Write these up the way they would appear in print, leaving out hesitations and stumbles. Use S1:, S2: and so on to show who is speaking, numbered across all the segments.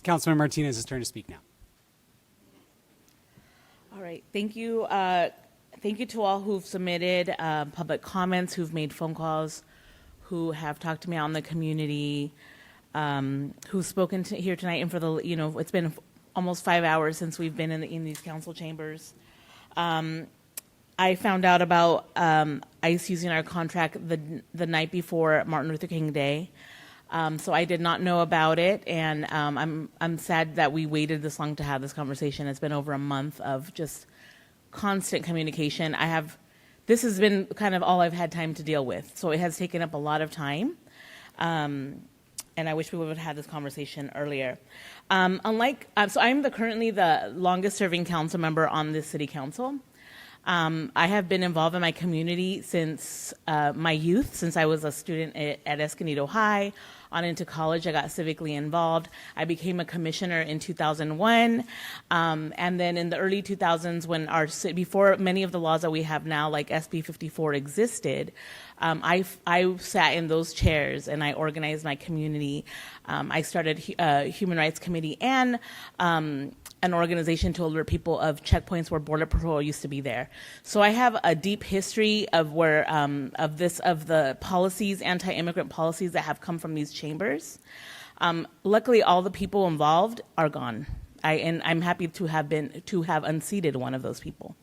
S1: It's Councilmember Martinez's turn to speak now.
S2: All right, thank you. Thank you to all who've submitted public comments, who've made phone calls, who have talked to me on the community, who've spoken here tonight, and for the, it's been almost 5 hours since we've been in these council chambers. I found out about ICE using our contract the night before Martin Luther King Day. So I did not know about it, and I'm sad that we waited this long to have this conversation. It's been over a month of just constant communication. This has been kind of all I've had time to deal with, so it has taken up a lot of time, and I wish we would have had this conversation earlier. So I'm currently the longest serving council member on this city council. I have been involved in my community since my youth, since I was a student at Escondido High. On into college, I got civically involved. I became a commissioner in 2001, and then in the early 2000s, when before many of the laws that we have now, like SB 54, existed, I sat in those chairs and I organized my community. I started a human rights committee and an organization to alert people of checkpoints where Border Patrol used to be there. So I have a deep history of where of the policies, anti-immigrant policies that have come from these chambers. Luckily, all the people involved are gone. I'm happy to have unseated one of those people.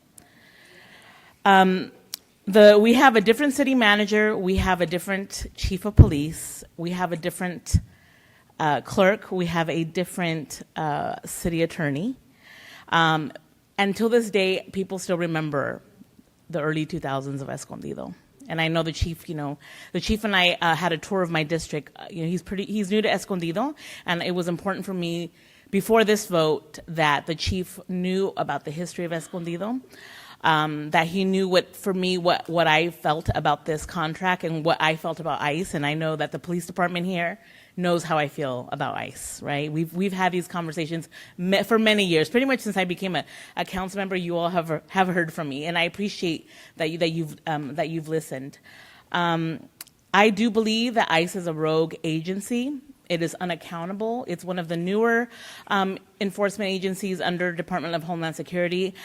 S2: We have a different city manager. We have a different chief of police. We have a different clerk. We have a different city attorney. Until this day, people still remember the early 2000s of Escondido. And I know the chief and I had a tour of my district. He's new to Escondido, and it was important for me before this vote that the chief knew about the history of Escondido, that he knew what I felt about this contract and what I felt about ICE. And I know that the police department here knows how I feel about ICE, right? We've had these conversations for many years, pretty much since I became a council member. You all have heard from me, and I appreciate that you've listened. I do believe that ICE is a rogue agency. It is unaccountable. It's one of the newer enforcement agencies under Department of Homeland Security.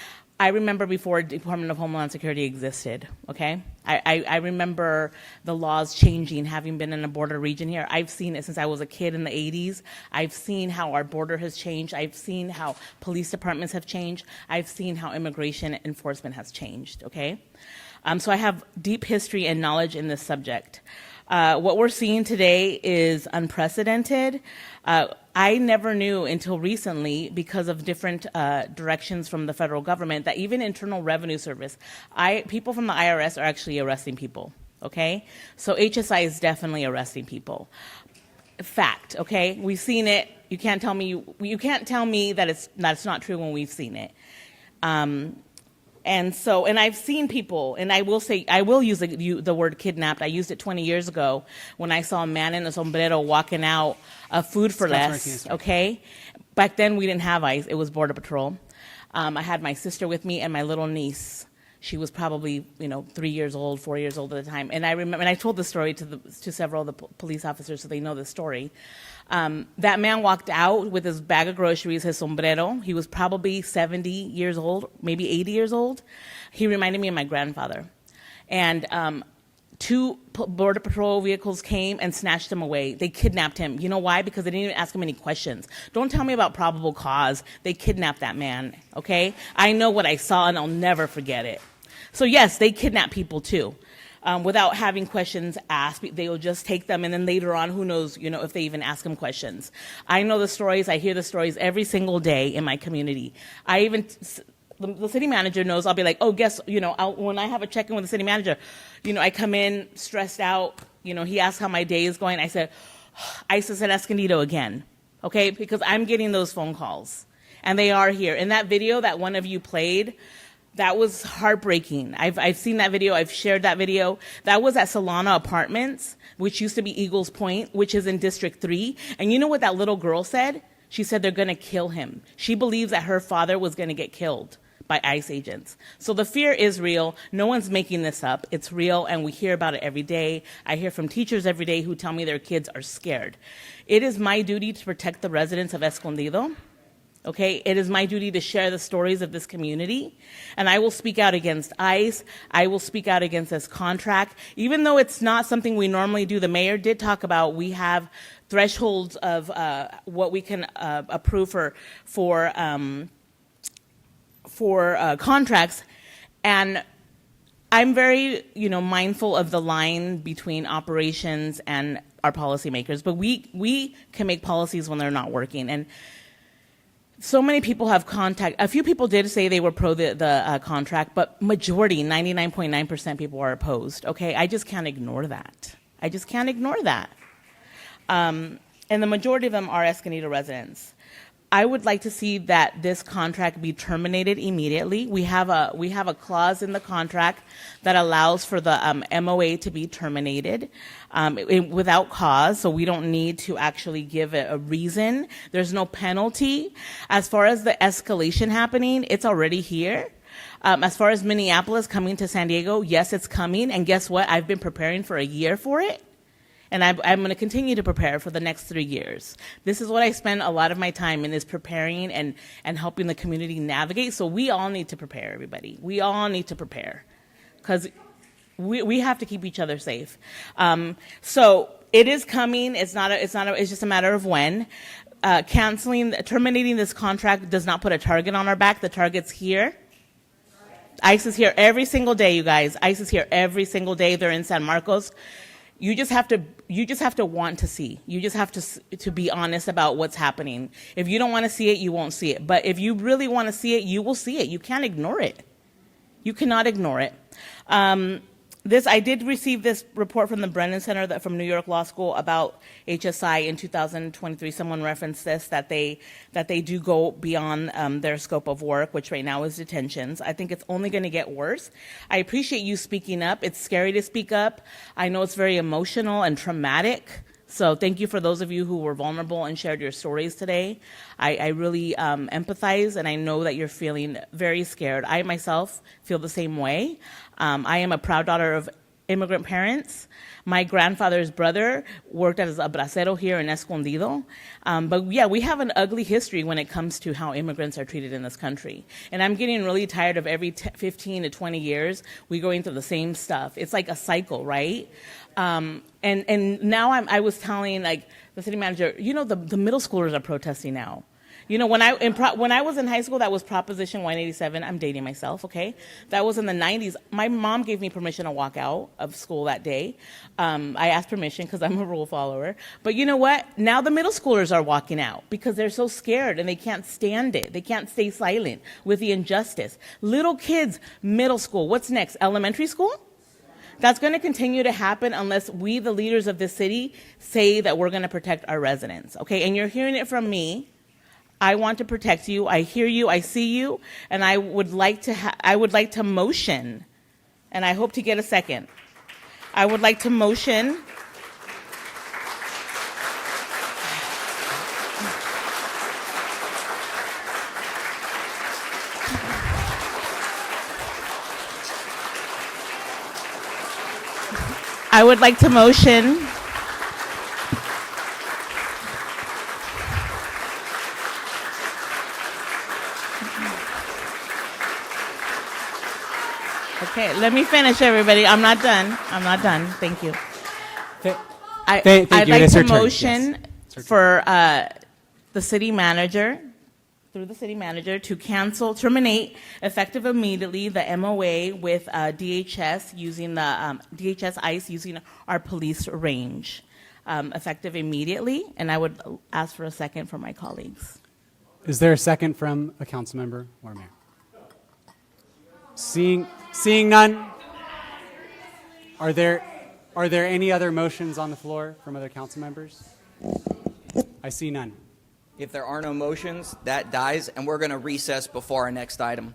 S2: I remember before Department of Homeland Security existed, okay? I remember the laws changing, having been in a border region here. I've seen it since I was a kid in the 80s. I've seen how our border has changed. I've seen how police departments have changed. I've seen how immigration enforcement has changed, okay? So I have deep history and knowledge in this subject. What we're seeing today is unprecedented. I never knew until recently, because of different directions from the federal government, that even Internal Revenue Service, people from the IRS are actually arresting people, okay? So HSI is definitely arresting people. Fact, okay? We've seen it. You can't tell me that that's not true when we've seen it. And I've seen people, and I will use the word kidnapped. I used it 20 years ago when I saw a man in a sombrero walking out of Food for Less, okay? Back then we didn't have ICE, it was Border Patrol. I had my sister with me and my little niece. She was probably, 3 years old, 4 years old at the time. And I remember, and I told the story to several of the police officers so they know the story. That man walked out with his bag of groceries, his sombrero. He was probably 70 years old, maybe 80 years old. He reminded me of my grandfather. And 2 Border Patrol vehicles came and snatched him away. They kidnapped him. You know why? Because they didn't even ask him any questions. Don't tell me about probable cause. They kidnapped that man, okay? I know what I saw, and I'll never forget it. So yes, they kidnap people too. Without having questions asked, they will just take them, and then later on, who knows, if they even ask them questions. I know the stories. I hear the stories every single day in my community. The city manager knows. I'll be like, oh, when I have a check-in with the city manager, I come in stressed out. He asks how my day is going. I said, ICE is at Escondido again, okay? Because I'm getting those phone calls, and they are here. In that video that one of you played, that was heartbreaking. I've seen that video. I've shared that video. That was at Solana Apartments, which used to be Eagles Point, which is in District 3. And you know what that little girl said? She said they're going to kill him. She believes that her father was going to get killed by ICE agents. So the fear is real. No one's making this up. It's real, and we hear about it every day. I hear from teachers every day who tell me their kids are scared. It is my duty to protect the residents of Escondido. Okay, it is my duty to share the stories of this community, and I will speak out against ICE. I will speak out against this contract. Even though it's not something we normally do, the mayor did talk about we have thresholds of what we can approve for contracts, and I'm very, mindful of the line between operations and our policymakers. But we can make policies when they're not working, and so many people have a few people did say they were pro the contract, but majority, 99.9% people are opposed. Okay, I just can't ignore that. And the majority of them are Escondido residents. I would like to see that this contract be terminated immediately. We have a clause in the contract that allows for the MOA to be terminated without cause, so we don't need to actually give it a reason. There's no penalty. As far as the escalation happening, it's already here. As far as Minneapolis coming to San Diego, yes, it's coming, and guess what? I've been preparing for a year for it. And I'm going to continue to prepare for the next 3 years. This is what I spend a lot of my time in, is preparing and helping the community navigate. So we all need to prepare, everybody. We all need to prepare, because we have to keep each other safe. So it is coming. It's just a matter of when. Terminating this contract does not put a target on our back. The target's here. ICE is here every single day, you guys. ICE is here every single day. They're in San Marcos. You just have to want to see. You just have to be honest about what's happening. If you don't want to see it, you won't see it. But if you really want to see it, you will see it. You can't ignore it. You cannot ignore it. I did receive this report from the Brennan Center from New York Law School about HSI in 2023. Someone referenced this, that they do go beyond their scope of work, which right now is detentions. I think it's only going to get worse. I appreciate you speaking up. It's scary to speak up. I know it's very emotional and traumatic. So thank you for those of you who were vulnerable and shared your stories today. I really empathize, and I know that you're feeling very scared. I myself feel the same way. I am a proud daughter of immigrant parents. My grandfather's brother worked as a bracero here in Escondido. But yeah, we have an ugly history when it comes to how immigrants are treated in this country. And I'm getting really tired of every 15 to 20 years, we going through the same stuff. It's like a cycle, right? And now I was telling the city manager, the middle schoolers are protesting now. When I was in high school, that was Proposition 187. I'm dating myself, okay? That was in the 90s. My mom gave me permission to walk out of school that day. I asked permission because I'm a rule follower. But you know what? Now the middle schoolers are walking out because they're so scared and they can't stand it. They can't stay silent with the injustice. Little kids, middle school. What's next? Elementary school? That's going to continue to happen unless we, the leaders of this city, say that we're going to protect our residents, okay? And you're hearing it from me. I want to protect you. I hear you. I see you. And I would like to motion, and I hope to get a second. I would like to motion Okay, let me finish, everybody. I'm not done. Thank you. I'd like to motion for the city manager, through the city manager, to terminate, effective immediately, the MOA with DHS using the DHS ICE using our police range, effective immediately. And I would ask for a second from my colleagues.
S1: Is there a second from a council member or mayor? Seeing none, are there any other motions on the floor from other council members? I see none.
S3: If there are no motions, that dies, and we're going to recess before our next item.